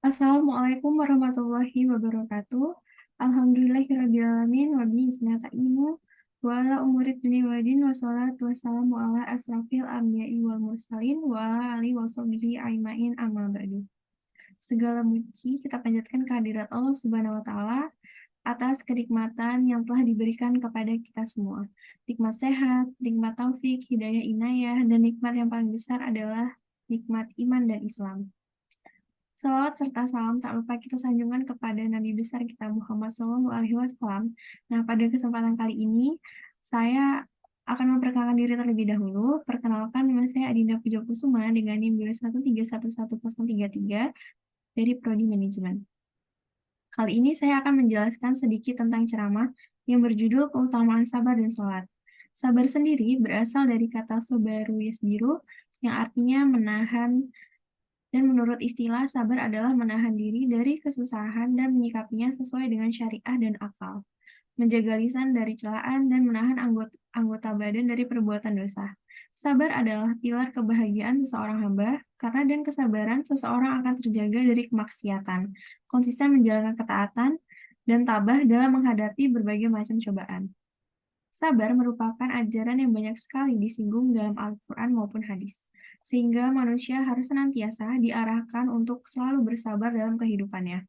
Assalamualaikum warahmatullahi wabarakatuh. Alhamdulillahirrabbilalamin wa bihi nasta'inu wa ala umuri dunya waddin wa sholatu wassalamu ala asrafil anbiya'i wal mursalin wa ala alihi wa sahbihi ajmain amma ba'du. Segala puji kita panjatkan kehadirat Allah Subhanahu wa taala atas kenikmatan yang telah diberikan kepada kita semua. Nikmat sehat, nikmat taufik, hidayah inayah, dan nikmat yang paling besar adalah nikmat iman dan Islam. Salawat serta salam tak lupa kita sanjungkan kepada Nabi besar kita Muhammad SAW. Nah, pada kesempatan kali ini saya akan memperkenalkan diri terlebih dahulu. Perkenalkan, nama saya Adinda Pujokusuma dengan NIM 213111033 dari Prodi Manajemen. Kali ini saya akan menjelaskan sedikit tentang ceramah yang berjudul Keutamaan Sabar dan Sholat. Sabar sendiri berasal dari kata sobaru yasbiru yang artinya menahan. Dan menurut istilah, sabar adalah menahan diri dari kesusahan dan menyikapinya sesuai dengan syariah dan akal. Menjaga lisan dari celaan dan menahan anggota badan dari perbuatan dosa. Sabar adalah pilar kebahagiaan seseorang hamba, karena dengan kesabaran seseorang akan terjaga dari kemaksiatan, konsisten menjalankan ketaatan, dan tabah dalam menghadapi berbagai macam cobaan. Sabar merupakan ajaran yang banyak sekali disinggung dalam Al-Quran maupun hadis, sehingga manusia harus senantiasa diarahkan untuk selalu bersabar dalam kehidupannya.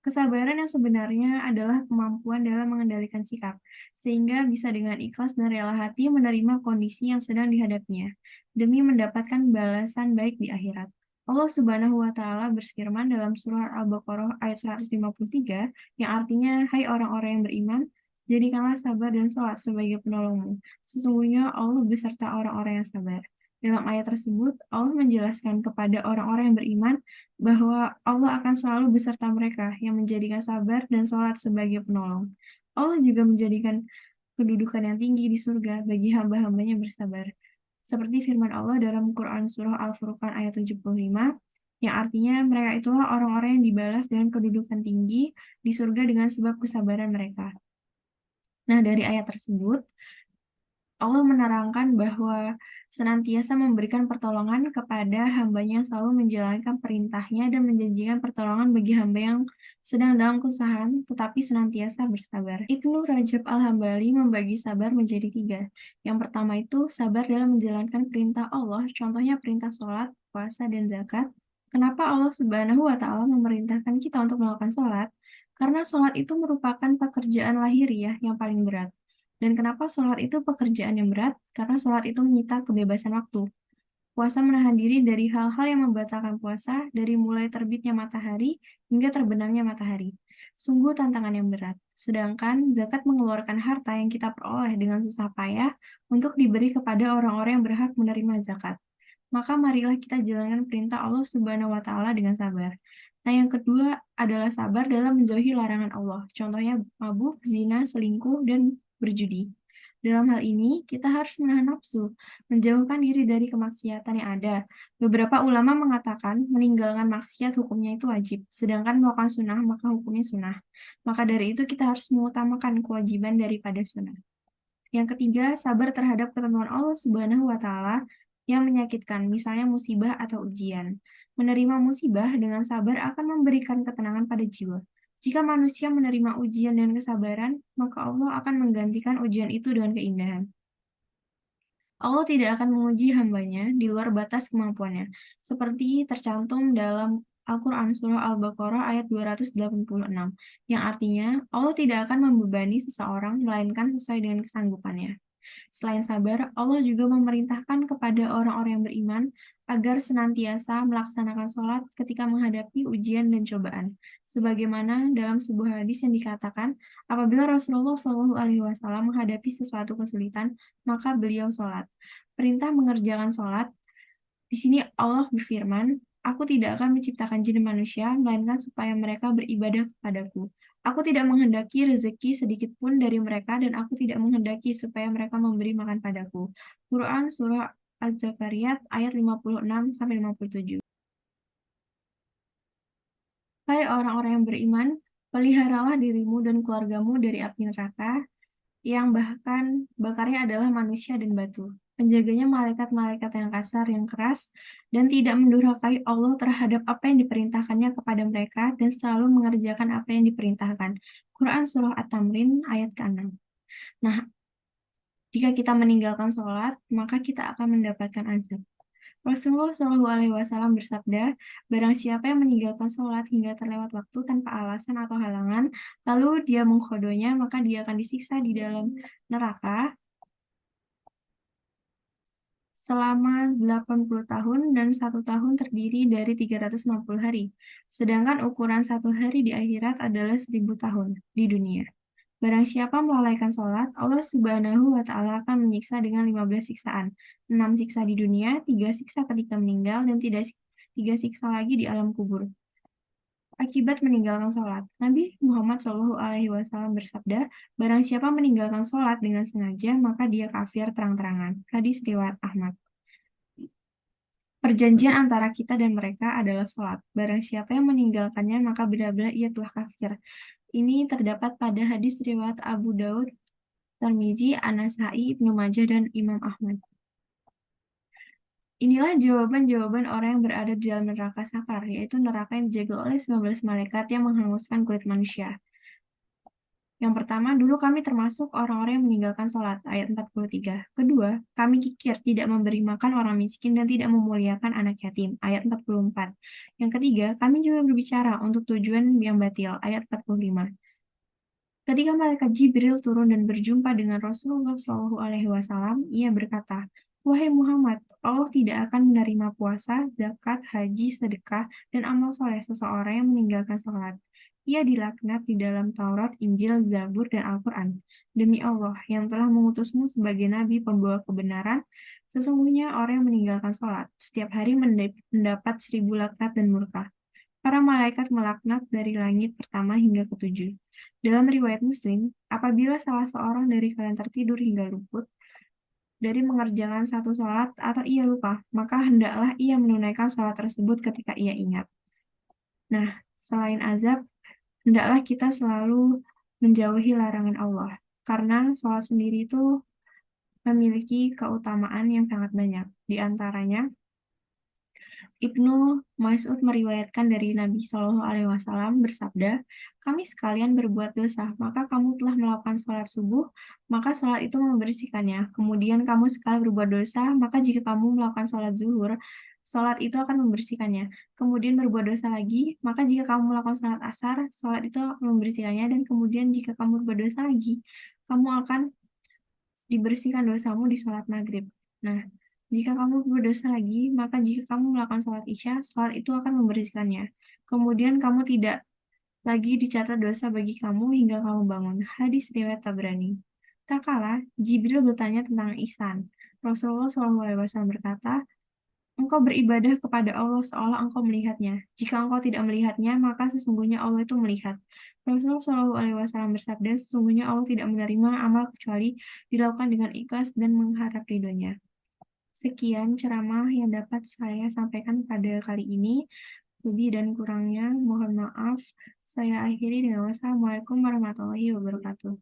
Kesabaran yang sebenarnya adalah kemampuan dalam mengendalikan sikap, sehingga bisa dengan ikhlas dan rela hati menerima kondisi yang sedang dihadapinya, demi mendapatkan balasan baik di akhirat. Allah Subhanahu wa Ta'ala berfirman dalam surah Al-Baqarah ayat 153, yang artinya, "Hai orang-orang yang beriman, jadikanlah sabar dan sholat sebagai penolongmu. Sesungguhnya Allah beserta orang-orang yang sabar." Dalam ayat tersebut, Allah menjelaskan kepada orang-orang yang beriman bahwa Allah akan selalu beserta mereka yang menjadikan sabar dan sholat sebagai penolong. Allah juga menjadikan kedudukan yang tinggi di surga bagi hamba-hambanya bersabar. Seperti firman Allah dalam Quran Surah Al-Furqan ayat 75, yang artinya mereka itulah orang-orang yang dibalas dengan kedudukan tinggi di surga dengan sebab kesabaran mereka. Nah, dari ayat tersebut, Allah menerangkan bahwa senantiasa memberikan pertolongan kepada hambanya yang selalu menjalankan perintahnya dan menjanjikan pertolongan bagi hamba yang sedang dalam kesusahan, tetapi senantiasa bersabar. Ibnu Rajab Al-Hambali membagi sabar menjadi 3. Yang pertama itu sabar dalam menjalankan perintah Allah, contohnya perintah sholat, puasa, dan zakat. Kenapa Allah Subhanahu wa Ta'ala memerintahkan kita untuk melakukan sholat? Karena sholat itu merupakan pekerjaan lahiriah yang paling berat. Dan kenapa sholat itu pekerjaan yang berat? Karena sholat itu menyita kebebasan waktu. Puasa menahan diri dari hal-hal yang membatalkan puasa, dari mulai terbitnya matahari hingga terbenamnya matahari. Sungguh tantangan yang berat. Sedangkan zakat mengeluarkan harta yang kita peroleh dengan susah payah untuk diberi kepada orang-orang yang berhak menerima zakat. Maka marilah kita jalankan perintah Allah Subhanahu wa Ta'ala dengan sabar. Nah, yang kedua adalah sabar dalam menjauhi larangan Allah. Contohnya mabuk, zina, selingkuh, dan berjudi. Dalam hal ini, kita harus menahan nafsu, menjauhkan diri dari kemaksiatan yang ada. Beberapa ulama mengatakan meninggalkan maksiat hukumnya itu wajib, sedangkan melakukan sunnah maka hukumnya sunnah. Maka dari itu kita harus mengutamakan kewajiban daripada sunnah. Yang ketiga, sabar terhadap ketentuan Allah Subhanahu wa Ta'ala yang menyakitkan, misalnya musibah atau ujian. Menerima musibah dengan sabar akan memberikan ketenangan pada jiwa. Jika manusia menerima ujian dan kesabaran, maka Allah akan menggantikan ujian itu dengan keindahan. Allah tidak akan menguji hambanya di luar batas kemampuannya, seperti tercantum dalam Al-Quran Surah Al-Baqarah ayat 286, yang artinya Allah tidak akan membebani seseorang melainkan sesuai dengan kesanggupannya. Selain sabar, Allah juga memerintahkan kepada orang-orang yang beriman agar senantiasa melaksanakan sholat ketika menghadapi ujian dan cobaan. Sebagaimana dalam sebuah hadis yang dikatakan, apabila Rasulullah SAW menghadapi sesuatu kesulitan, maka beliau sholat. Perintah mengerjakan sholat, di sini Allah berfirman, "Aku tidak akan menciptakan jin dan manusia, melainkan supaya mereka beribadah kepadaku. Aku tidak menghendaki rezeki sedikit pun dari mereka, dan aku tidak menghendaki supaya mereka memberi makan padaku." Quran Surah Az-Zakariyat ayat 56-57. Hai orang-orang yang beriman, peliharalah dirimu dan keluargamu dari api neraka, yang bahkan bakarnya adalah manusia dan batu. Penjaganya malaikat-malaikat yang kasar, yang keras, dan tidak mendurhakai Allah terhadap apa yang diperintahkannya kepada mereka, dan selalu mengerjakan apa yang diperintahkan. Quran Surah At-Tamrin ayat ke-6. Nah, jika kita meninggalkan sholat, maka kita akan mendapatkan azab. Rasulullah Shallallahu Alaihi Wasallam bersabda, barang siapa yang meninggalkan sholat hingga terlewat waktu tanpa alasan atau halangan, lalu dia mengkhodonya, maka dia akan disiksa di dalam neraka selama 80 tahun dan 1 tahun terdiri dari 360 hari. Sedangkan ukuran 1 hari di akhirat adalah 1000 tahun di dunia. Barang siapa melalaikan sholat, Allah Subhanahu wa Ta'ala akan menyiksa dengan 15 siksaan. 6 siksa di dunia, 3 siksa ketika meninggal, dan 3 siksa lagi di alam kubur. Akibat meninggalkan sholat, Nabi Muhammad SAW bersabda, barang siapa meninggalkan sholat dengan sengaja, maka dia kafir terang-terangan. Hadis riwayat Ahmad. Perjanjian antara kita dan mereka adalah sholat. Barang siapa yang meninggalkannya, maka benar-benar ia telah kafir. Ini terdapat pada hadis riwayat Abu Daud, Tirmizi, An-Nasai, Ibnu Majah, dan Imam Ahmad. Inilah jawaban-jawaban orang yang berada di dalam neraka sakar, yaitu neraka yang dijaga oleh 19 malaikat yang menghanguskan kulit manusia. Yang pertama, dulu kami termasuk orang-orang yang meninggalkan sholat, ayat 43. Kedua, kami kikir tidak memberi makan orang miskin dan tidak memuliakan anak yatim, ayat 44. Yang ketiga, kami juga berbicara untuk tujuan yang batil, ayat 45. Ketika malaikat Jibril turun dan berjumpa dengan Rasulullah SAW, ia berkata, wahai Muhammad, Allah tidak akan menerima puasa, zakat, haji, sedekah, dan amal soleh seseorang yang meninggalkan sholat. Ia dilaknat di dalam Taurat, Injil, Zabur, dan Al-Quran. Demi Allah, yang telah mengutusmu sebagai nabi pembawa kebenaran, sesungguhnya orang yang meninggalkan sholat setiap hari mendapat 1000 laknat dan murka. Para malaikat melaknat dari langit pertama hingga ketujuh. Dalam riwayat Muslim, apabila salah seorang dari kalian tertidur hingga luput dari mengerjakan satu sholat atau ia lupa, maka hendaklah ia menunaikan sholat tersebut ketika ia ingat. Nah, selain azab, hendaklah kita selalu menjauhi larangan Allah, karena sholat sendiri itu memiliki keutamaan yang sangat banyak. Di antaranya, Ibnu Mas'ud meriwayatkan dari Nabi Shallallahu Alaihi Wasallam bersabda, kami sekalian berbuat dosa, maka kamu telah melakukan sholat subuh, maka sholat itu membersihkannya. Kemudian kamu sekali berbuat dosa, maka jika kamu melakukan sholat zuhur, sholat itu akan membersihkannya. Kemudian berbuat dosa lagi, maka jika kamu melakukan sholat asar, sholat itu akan membersihkannya. Dan kemudian jika kamu berbuat dosa lagi, kamu akan dibersihkan dosamu di sholat maghrib. Nah, jika kamu berdosa lagi, maka jika kamu melakukan sholat isya, sholat itu akan membersihkannya. Kemudian kamu tidak lagi dicatat dosa bagi kamu hingga kamu bangun. Hadis riwayat Tabrani. Tak kalah, Jibril bertanya tentang ihsan. Rasulullah SAW berkata, engkau beribadah kepada Allah seolah engkau melihatnya. Jika engkau tidak melihatnya, maka sesungguhnya Allah itu melihat. Rasulullah SAW bersabda, sesungguhnya Allah tidak menerima amal kecuali dilakukan dengan ikhlas dan mengharap ridhonya. Sekian ceramah yang dapat saya sampaikan pada kali ini. Lebih dan kurangnya, mohon maaf. Saya akhiri dengan wassalamualaikum warahmatullahi wabarakatuh.